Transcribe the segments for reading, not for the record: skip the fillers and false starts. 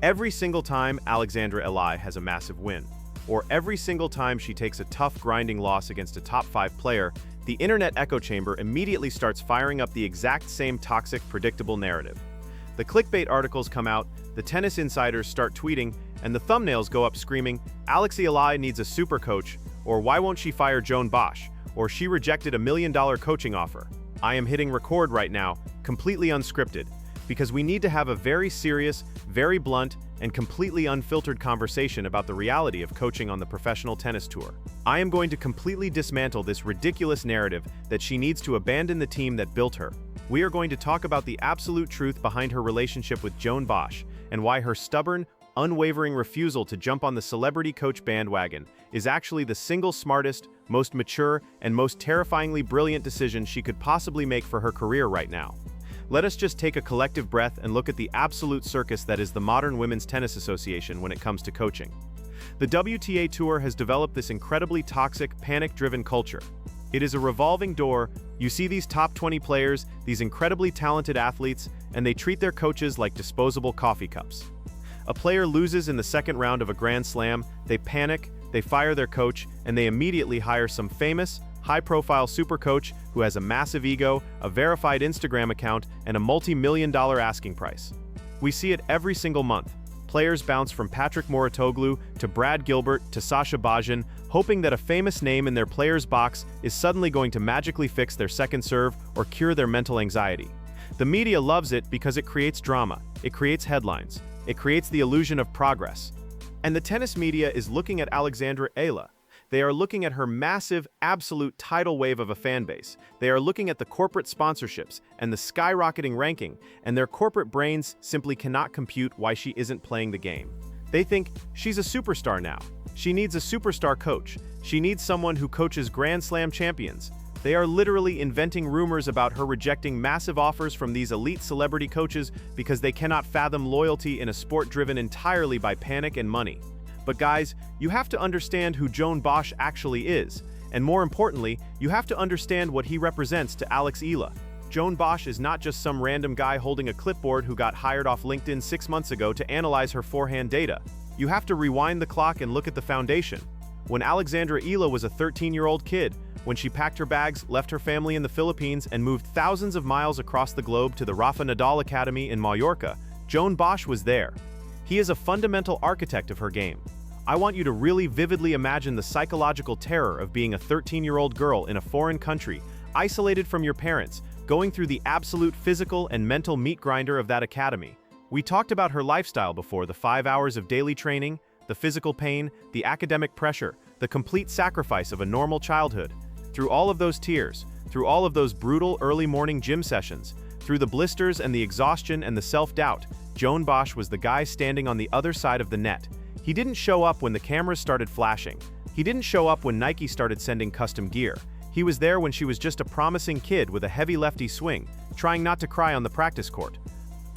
Every single time Alexandra Eala has a massive win, or every single time she takes a tough, grinding loss against a top-5 player, the internet echo chamber immediately starts firing up the exact same toxic, predictable narrative. The clickbait articles come out, the tennis insiders start tweeting, and the thumbnails go up screaming, "Alex Eala needs a super coach," or "Why won't she fire Joan Bosch?" or "She rejected a $1 million coaching offer." I am hitting record right now, completely unscripted, because we need to have a very serious, very blunt, and completely unfiltered conversation about the reality of coaching on the professional tennis tour. I am going to completely dismantle this ridiculous narrative that she needs to abandon the team that built her. We are going to talk about the absolute truth behind her relationship with Joan Bosch and why her stubborn, unwavering refusal to jump on the celebrity coach bandwagon is actually the single smartest, most mature, and most terrifyingly brilliant decision she could possibly make for her career right now. Let us just take a collective breath and look at the absolute circus that is the modern Women's Tennis Association when it comes to coaching. The WTA Tour has developed this incredibly toxic, panic-driven culture. It is a revolving door. You see these top 20 players, these incredibly talented athletes, and they treat their coaches like disposable coffee cups. A player loses in the second round of a Grand Slam, they panic, they fire their coach, and they immediately hire some famous, high-profile super coach who has a massive ego, a verified Instagram account, and a multi-million-dollar asking price. We see it every single month. Players bounce from Patrick Mouratoglou to Brad Gilbert to Sasha Bajin, hoping that a famous name in their player's box is suddenly going to magically fix their second serve or cure their mental anxiety. The media loves it because it creates drama, it creates headlines, it creates the illusion of progress. And the tennis media is looking at Alexandra Eala. They are looking at her massive, absolute tidal wave of a fan base. They are looking at the corporate sponsorships and the skyrocketing ranking, and their corporate brains simply cannot compute why she isn't playing the game. They think she's a superstar now. She needs a superstar coach. She needs someone who coaches Grand Slam champions. They are literally inventing rumors about her rejecting massive offers from these elite celebrity coaches because they cannot fathom loyalty in a sport driven entirely by panic and money. But guys, you have to understand who Joan Bosch actually is, and more importantly, you have to understand what he represents to Alex Eala. Joan Bosch is not just some random guy holding a clipboard who got hired off LinkedIn 6 months ago to analyze her forehand data. You have to rewind the clock and look at the foundation. When Alexandra Eala was a 13-year-old kid, when she packed her bags, left her family in the Philippines, and moved thousands of miles across the globe to the Rafa Nadal Academy in Mallorca, Joan Bosch was there. He is a fundamental architect of her game. I want you to really vividly imagine the psychological terror of being a 13-year-old girl in a foreign country, isolated from your parents, going through the absolute physical and mental meat grinder of that academy. We talked about her lifestyle before, the 5 hours of daily training, the physical pain, the academic pressure, the complete sacrifice of a normal childhood. Through all of those tears, through all of those brutal early morning gym sessions, through the blisters and the exhaustion and the self-doubt, Joan Bosch was the guy standing on the other side of the net. He didn't show up when the cameras started flashing. He didn't show up when Nike started sending custom gear. He was there when she was just a promising kid with a heavy lefty swing, trying not to cry on the practice court.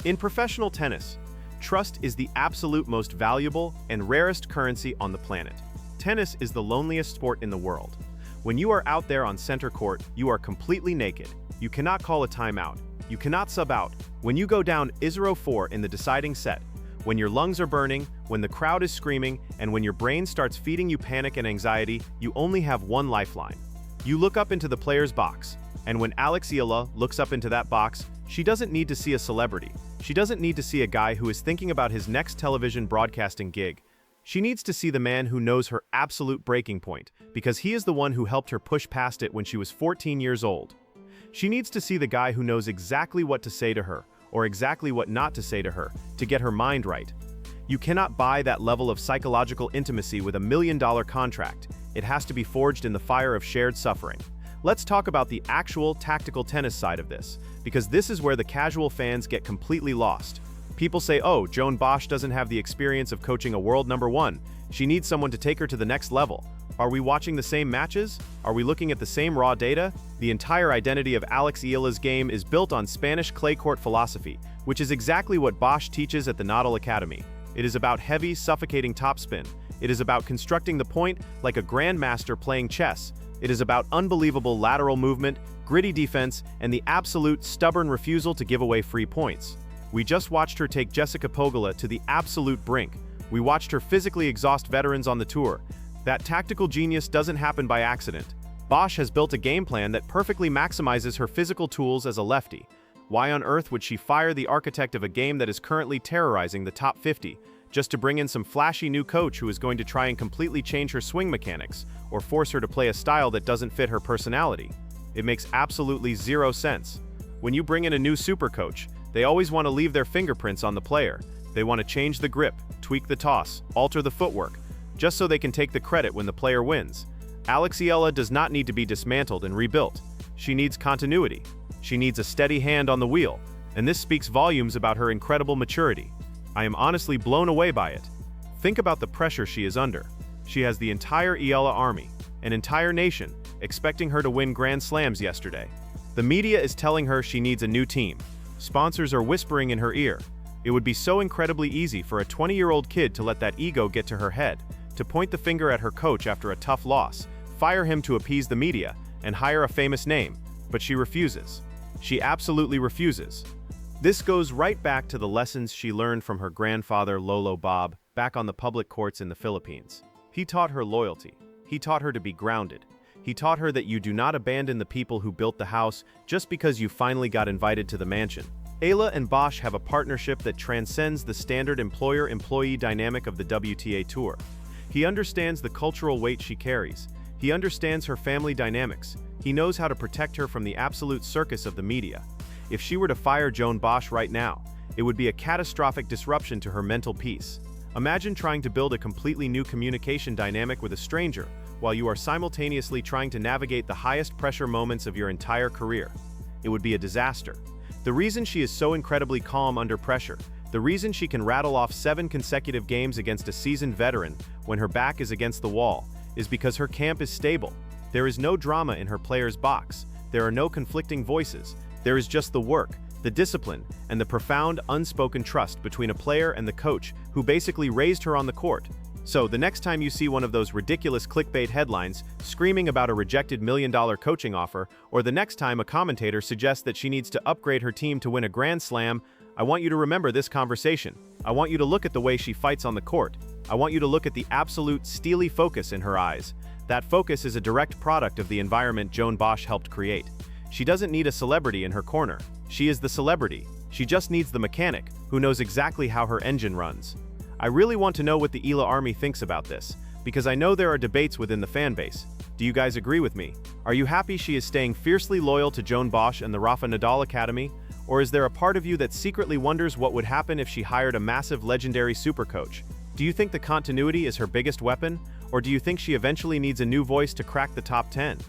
In professional tennis, trust is the absolute most valuable and rarest currency on the planet. Tennis is the loneliest sport in the world. When you are out there on center court, you are completely naked. You cannot call a timeout. You cannot sub out. When you go down 0-4 in the deciding set, when your lungs are burning, when the crowd is screaming, and when your brain starts feeding you panic and anxiety, you only have one lifeline. You look up into the player's box, and when Alex Eala looks up into that box, she doesn't need to see a celebrity. She doesn't need to see a guy who is thinking about his next television broadcasting gig. She needs to see the man who knows her absolute breaking point, because he is the one who helped her push past it when she was 14 years old. She needs to see the guy who knows exactly what to say to her, or exactly what not to say to her, to get her mind right. You cannot buy that level of psychological intimacy with $1 million contract. It has to be forged in the fire of shared suffering. Let's talk about the actual tactical tennis side of this, because this is where the casual fans get completely lost. People say, oh, Joan Bosch doesn't have the experience of coaching a world number one. She needs someone to take her to the next level. Are we watching the same matches? Are we looking at the same raw data? The entire identity of Alex Eala's game is built on Spanish clay court philosophy, which is exactly what Bosch teaches at the Nadal Academy. It is about heavy, suffocating topspin. It is about constructing the point like a grandmaster playing chess. It is about unbelievable lateral movement, gritty defense, and the absolute stubborn refusal to give away free points. We just watched her take Jessica Pegula to the absolute brink. We watched her physically exhaust veterans on the tour. That tactical genius doesn't happen by accident. Bosch has built a game plan that perfectly maximizes her physical tools as a lefty. Why on earth would she fire the architect of a game that is currently terrorizing the top 50, just to bring in some flashy new coach who is going to try and completely change her swing mechanics, or force her to play a style that doesn't fit her personality? It makes absolutely zero sense. When you bring in a new super coach, they always want to leave their fingerprints on the player. They want to change the grip, tweak the toss, alter the footwork, just so they can take the credit when the player wins. Eala does not need to be dismantled and rebuilt. She needs continuity. She needs a steady hand on the wheel, and this speaks volumes about her incredible maturity. I am honestly blown away by it. Think about the pressure she is under. She has the entire Eala army, an entire nation, expecting her to win Grand Slams yesterday. The media is telling her she needs a new team. Sponsors are whispering in her ear. It would be so incredibly easy for a 20-year-old kid to let that ego get to her head, to point the finger at her coach after a tough loss, fire him to appease the media, and hire a famous name, but she refuses. She absolutely refuses. This goes right back to the lessons she learned from her grandfather Lolo Bob back on the public courts in the Philippines. He taught her loyalty. He taught her to be grounded. He taught her that you do not abandon the people who built the house just because you finally got invited to the mansion. Eala and Bosch have a partnership that transcends the standard employer-employee dynamic of the WTA Tour. He understands the cultural weight she carries. He understands her family dynamics. He knows how to protect her from the absolute circus of the media. If she were to fire Joan Bosch right now, it would be a catastrophic disruption to her mental peace. Imagine trying to build a completely new communication dynamic with a stranger while you are simultaneously trying to navigate the highest pressure moments of your entire career. It would be a disaster. The reason she is so incredibly calm under pressure, the reason she can rattle off 7 consecutive games against a seasoned veteran when her back is against the wall, is because her camp is stable. There is no drama in her player's box. There are no conflicting voices. There is just the work, the discipline, and the profound unspoken trust between a player and the coach who basically raised her on the court. So, the next time you see one of those ridiculous clickbait headlines screaming about a rejected $1 million coaching offer, or the next time a commentator suggests that she needs to upgrade her team to win a Grand Slam, I want you to remember this conversation. I want you to look at the way she fights on the court. I want you to look at the absolute steely focus in her eyes. That focus is a direct product of the environment Joan Bosch helped create. She doesn't need a celebrity in her corner. She is the celebrity. She just needs the mechanic, who knows exactly how her engine runs. I really want to know what the Eala Army thinks about this, because I know there are debates within the fanbase. Do you guys agree with me? Are you happy she is staying fiercely loyal to Joan Bosch and the Rafa Nadal Academy? Or is there a part of you that secretly wonders what would happen if she hired a massive legendary supercoach? Do you think the continuity is her biggest weapon? Or do you think she eventually needs a new voice to crack the top 10?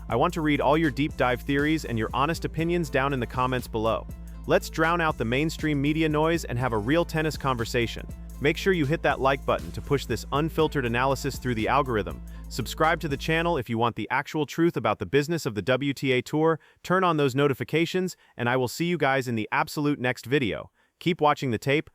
I want to read all your deep dive theories and your honest opinions down in the comments below. Let's drown out the mainstream media noise and have a real tennis conversation. Make sure you hit that like button to push this unfiltered analysis through the algorithm. Subscribe to the channel if you want the actual truth about the business of the WTA Tour. Turn on those notifications, and I will see you guys in the absolute next video. Keep watching the tape.